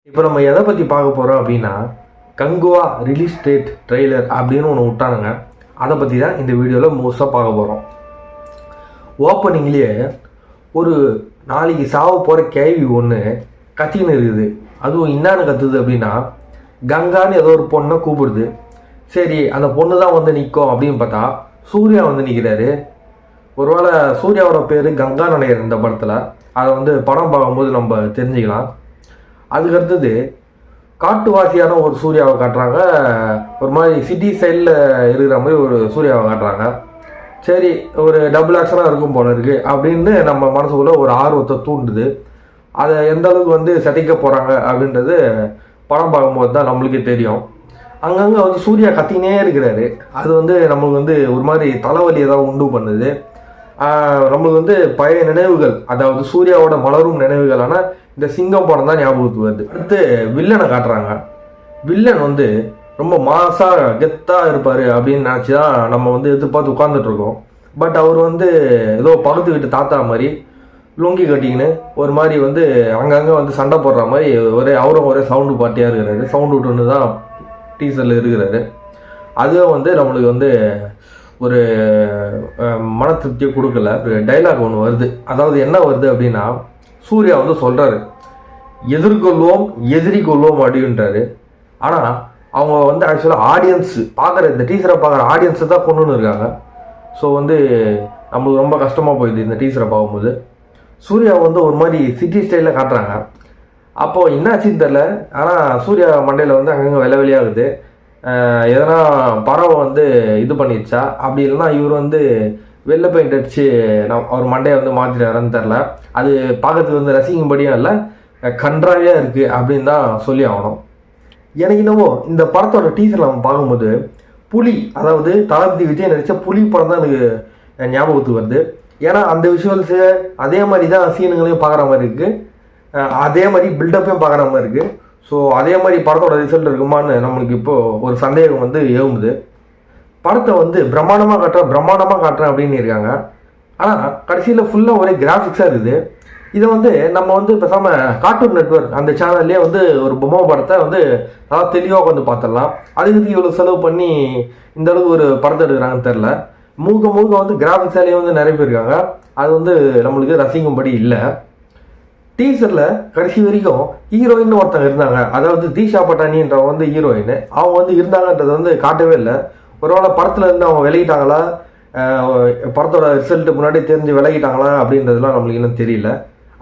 இப்போ நம்ம எதை பற்றி பார்க்க போகிறோம் அப்படின்னா, கங்குவா ரிலீஸ் டேட் ட்ரெய்லர் அப்படின்னு ஒன்று விட்டானுங்க. அதை பற்றி தான் இந்த வீடியோவில் மோஸ்ட்டாக பார்க்க போகிறோம். ஓப்பனிங்லேயே ஒரு நாளைக்கு சாவ போகிற கேள்வி ஒன்று கத்தின்னு இருக்குது. அதுவும் என்னான்னு கத்துது அப்படின்னா, கங்கான்னு ஏதோ ஒரு பொண்ணை கூப்பிடுது. சரி, அந்த பொண்ணு தான் வந்து நிற்கும் அப்படின்னு பார்த்தா சூர்யா வந்து நிற்கிறாரு. ஒருவேளை சூர்யாவோட பேர் கங்கா நினைக்கிற இந்த படத்தில். அதை வந்து படம் பார்க்கும்போது நம்ம தெரிஞ்சுக்கலாம். அதுக்கடுத்தது காட்டுவாசியான ஒரு சூர்யாவை காட்டுறாங்க. ஒரு மாதிரி சிட்டி சைடில் இருக்கிற மாதிரி ஒரு சூர்யாவை காட்டுறாங்க. சரி, ஒரு டபுள் ஆக்ஷனாக இருக்கும் போல இருக்குது அப்படின்னு நம்ம மனசுக்குள்ளே ஒரு ஆர்வத்தை தூண்டுது. அதை எந்த அளவுக்கு வந்து சதிக்க போகிறாங்க அப்படின்றது படம் பார்க்கும்போது தான் நம்மளுக்கே தெரியும். அங்கங்கே வந்து சூர்யா கத்தினே இருக்கிறாரு. அது வந்து நம்மளுக்கு வந்து ஒரு மாதிரி தலைவலி ஏதாவது உண்டு பண்ணுது. நம்மளுக்கு வந்து பழைய நினைவுகள், அதாவது சூர்யாவோட மலரும் நினைவுகளான இந்த சிங்கம் படம் தான் ஞாபகத்துக்கு வருது. அடுத்து வில்லனை காட்டுறாங்க. வில்லன் வந்து ரொம்ப மாசாக கெத்தாக இருப்பார் அப்படின்னு நினச்சி தான் நம்ம வந்து எதிர்பார்த்து உட்காந்துட்டு இருக்கோம். பட் அவர் வந்து ஏதோ பக்கத்து வீட்டு தாத்தா மாதிரி லுங்கி கட்டிக்கின்னு ஒரு மாதிரி வந்து அங்கங்கே வந்து சண்டை போடுற மாதிரி அவரும் ஒரே சவுண்டு பார்ட்டியாக இருக்கிறாரு. சவுண்டு விட்டுன்னு தான் டீசரில் இருக்கிறாரு. அதுவும் வந்து நம்மளுக்கு வந்து ஒரு மன திருப்தியை கொடுக்கல. டைலாக் ஒன்று வருது. அதாவது என்ன வருது அப்படின்னா, சூர்யா வந்து சொல்கிறாரு, எதிர்கொள்வோம் எதிரி கொள்வோம் அப்படின்றாரு. ஆனால் அவங்க வந்து ஆக்சுவலாக ஆடியன்ஸ் பார்க்குற, இந்த டீச்சரை பார்க்குற ஆடியன்ஸை தான் கொண்டுன்னு இருக்காங்க. ஸோ வந்து நம்மளுக்கு ரொம்ப கஷ்டமாக போயிடுது இந்த டீச்சரை பார்க்கும்போது. சூர்யா வந்து ஒரு மாதிரி சிட்டி ஸ்டைலில் காட்டுறாங்க. அப்போது என்னாச்சுன்னு தெரில. ஆனால் சூர்யா மண்டையில் வந்து அங்கங்கே வெள்ளை வெளியாகுது. எதனா பறவை வந்து இது பண்ணிடுச்சா, அப்படி இல்லைன்னா இவர் வந்து வெள்ளை பெயிண்ட் அடித்து அவர் மண்டையை வந்து மாற்றிட்டாருன்னு தெரில. அது பார்க்கறதுக்கு வந்து ரசிக்கும்படியும் இல்லை, கன்றாவியாக இருக்குது அப்படின்னு தான் சொல்லி ஆகணும். எனக்கு என்னவோ இந்த படத்தோட டீசர் நம்ம பார்க்கும்போது புலி, அதாவது தளபதி விஜய் நடித்த புலி படம் தான் எனக்கு ஞாபகத்துக்கு வருது. ஏன்னா அந்த விஷுவல்ஸு அதே மாதிரி தான் சீனுங்களையும் பார்க்குற மாதிரி இருக்குது, அதே மாதிரி பில்டப்பையும் பார்க்குற மாதிரி இருக்குது. ஸோ அதே மாதிரி படத்தோட ரிசல்ட் இருக்குமான்னு நம்மளுக்கு இப்போது ஒரு சந்தேகம் வந்து ஏவுது. படத்தை வந்து பிரம்மாண்டமாக காட்டுறேன் அப்படின்னு இருக்காங்க. ஆனால் கடைசியில் ஃபுல்லாக ஒரே கிராஃபிக்ஸாக இருக்குது. இதை வந்து நம்ம வந்து பேசாமல் கார்ட்டூன் நெட்வொர்க் அந்த சேனல்லே வந்து ஒரு பொம்மை படத்தை வந்து அதாவது தெளிவாக வந்து பார்த்துடலாம். அதுக்கு இவ்வளோ செலவு பண்ணி இந்த அளவுக்கு ஒரு படத்தை எடுக்கிறாங்கன்னு தெரில. மூக்க வந்து கிராஃபிக்ஸாலேயே வந்து நிறைய பேர் இருக்காங்க. அது வந்து நம்மளுக்கு ரசிக்கும்படி இல்லை. டீசரில் கடைசி வரைக்கும் ஹீரோயின் ஒருத்தங்க இருந்தாங்க, அதாவது தீஷா பட்டானின்றவங்க வந்து ஹீரோயின். அவங்க வந்து இருந்தாங்கன்றது வந்து காட்டவே இல்லை. ஒருவேளை படத்தில் இருந்து அவங்க விலகிட்டாங்களா, படத்தோட ரிசல்ட்டு முன்னாடி தெரிஞ்சு விலகிட்டாங்களா அப்படின்றதுலாம் நம்மளுக்கு இன்னும் தெரியல.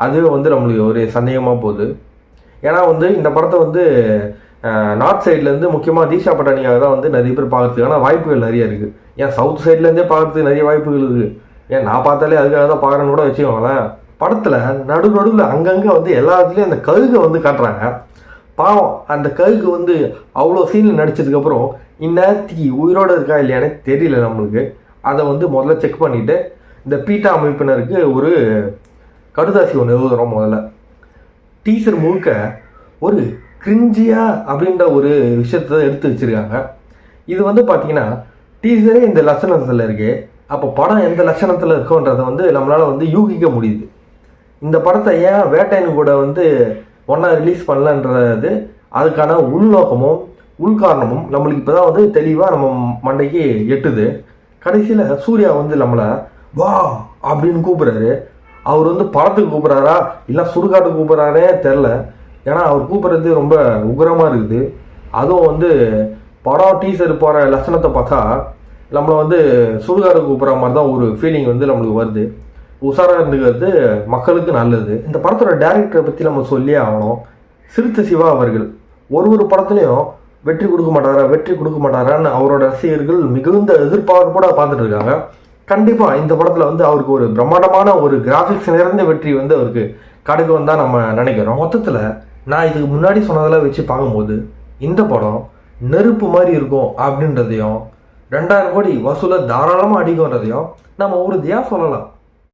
அதுவே வந்து நம்மளுக்கு ஒரு சந்தேகமாக போகுது. ஏன்னா வந்து இந்த படத்தை வந்து நார்த் சைட்லேருந்து முக்கியமாக தீஷா பட்டானியாக தான் வந்து நிறைய பேர் பார்க்குறதுக்கான வாய்ப்புகள் நிறைய இருக்குது. ஏன் சவுத் சைட்லேருந்தே பார்க்குறதுக்கு நிறைய வாய்ப்புகள் இருக்குது. ஏன் நான் பார்த்தாலே அதுக்காக தான் பார்க்குறேன்னு கூட வச்சுக்கோங்களேன். படத்தில் நடுவில் அங்கங்கே வந்து எல்லாத்துலேயும் அந்த கழுகை வந்து காட்டுறாங்க. பாவம், அந்த கழுகு வந்து அவ்வளோ சீனில் நடிச்சதுக்கப்புறம் இந்நேரத்துக்கு உயிரோடு இருக்கா இல்லையானே தெரியல நம்மளுக்கு. அதை வந்து முதல்ல செக் பண்ணிவிட்டு இந்த பீட்டா அமைப்பினருக்கு ஒரு கடுதாசி ஒன்று எழுதுகிறோம். முதல்ல டீசர் முழுக்க ஒரு கிரிஞ்சியா அப்படின்ற ஒரு விஷயத்தை எடுத்து வச்சுருக்காங்க. இது வந்து பார்த்திங்கன்னா டீசரே இந்த லட்சணத்தில் இருக்குது. அப்போ படம் எந்த லட்சணத்தில் இருக்குன்றதை வந்து நம்மளால் வந்து யூகிக்க முடியுது. இந்த படத்தை ஏன் வேட்டையன் கூட வந்து ஒன்றா ரிலீஸ் பண்ணலன்றது, அதுக்கான உள்நோக்கமும் உள்காரணமும் நம்மளுக்கு இப்போ தான் வந்து தெளிவாக நம்ம மண்டைக்கு எட்டுது. கடைசியில் சூர்யா வந்து நம்மளை வா அப்படின்னு கூப்பிட்றாரு. அவர் வந்து படத்துக்கு கூப்பிட்றாரா இல்லை சுடுகாட்டுக்கு கூப்பிட்றாரே தெரில. ஏன்னா அவர் கூப்பிட்றது ரொம்ப உக்ரமாக இருக்குது. அதுவும் வந்து படம் டீசர் போகிற லட்சணத்தை பார்த்தா நம்மளை வந்து சுடுகாட்டுக்கு கூப்பிட்ற மாதிரி தான் ஒரு ஃபீலிங் வந்து நம்மளுக்கு வருது. உஷாராக இருந்துக்கிறது மக்களுக்கு நல்லது. இந்த படத்தோட டைரக்டரை பற்றி நம்ம சொல்லியே ஆகணும். சிறுத்தை சிவா அவர்கள் ஒரு படத்துலையும் வெற்றி கொடுக்க மாட்டாரான்னு அவரோட ரசிகர்கள் மிகுந்த எதிர்பார்ப்போட பார்த்துட்டு இருக்காங்க. கண்டிப்பாக இந்த படத்தில் வந்து அவருக்கு ஒரு பிரம்மாண்டமான ஒரு கிராஃபிக்ஸ் நிறைந்த வெற்றி வந்து அவருக்கு கிடைக்கும் தான் நம்ம நினைக்கிறோம். மொத்தத்தில் நான் இதுக்கு முன்னாடி சொன்னதெல்லாம் வச்சு பார்க்கும்போது இந்த படம் நெருப்பு மாதிரி இருக்கும் அப்படின்றதையும் 2000 கோடி வசூலை தாராளமாக அடிக்கும்ன்றதையும் நம்ம உறுதியாக சொல்லலாம்.